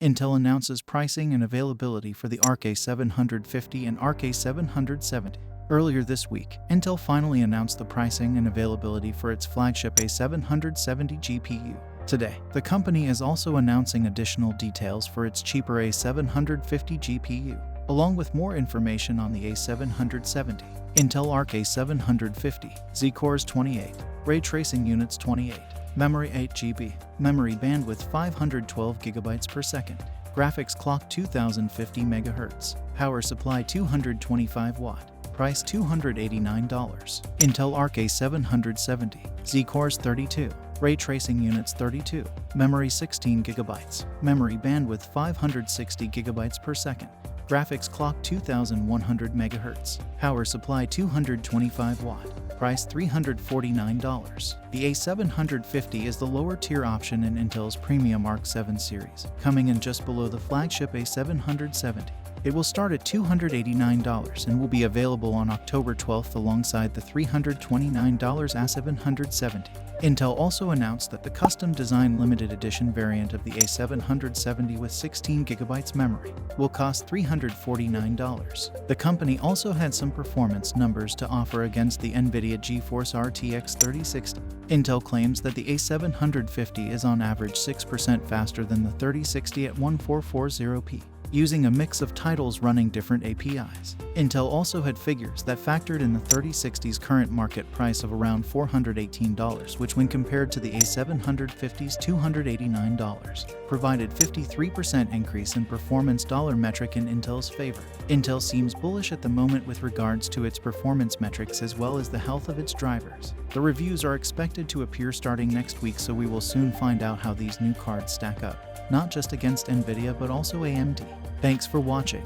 Intel announces pricing and availability for the Arc A750 and Arc A770. Earlier this week, Intel finally announced the pricing and availability for its flagship A770 GPU. Today, the company is also announcing additional details for its cheaper A750 GPU, along with more information on the A770. Intel Arc A750, Z-cores 28, ray tracing units 28, memory 8 GB, memory bandwidth 512 GB per second, graphics clock 2050 MHz, power supply 225 watt, price $289. Intel Arc A770, Z-cores 32, ray tracing units 32, memory 16 GB, memory bandwidth 560 GB per second, graphics clock 2100 MHz, power supply 225 watt, price $349. The A750 is the lower tier option in Intel's premium Arc 7 series, coming in just below the flagship A770. It will start at $289 and will be available on October 12th alongside the $329 A770. Intel also announced that the custom-designed limited edition variant of the A770 with 16 GB memory will cost $349. The company also had some performance numbers to offer against the NVIDIA GeForce RTX 3060. Intel claims that the A750 is on average 6% faster than the 3060 at 1440p. Using a mix of titles running different APIs. Intel also had figures that factored in the 3060's current market price of around $418, which when compared to the A750's $289, provided 53% increase in performance dollar metric in Intel's favor. Intel seems bullish at the moment with regards to its performance metrics as well as the health of its drivers. The reviews are expected to appear starting next week, so we will soon find out how these new cards stack up, not just against NVIDIA but also AMD. Thanks for watching.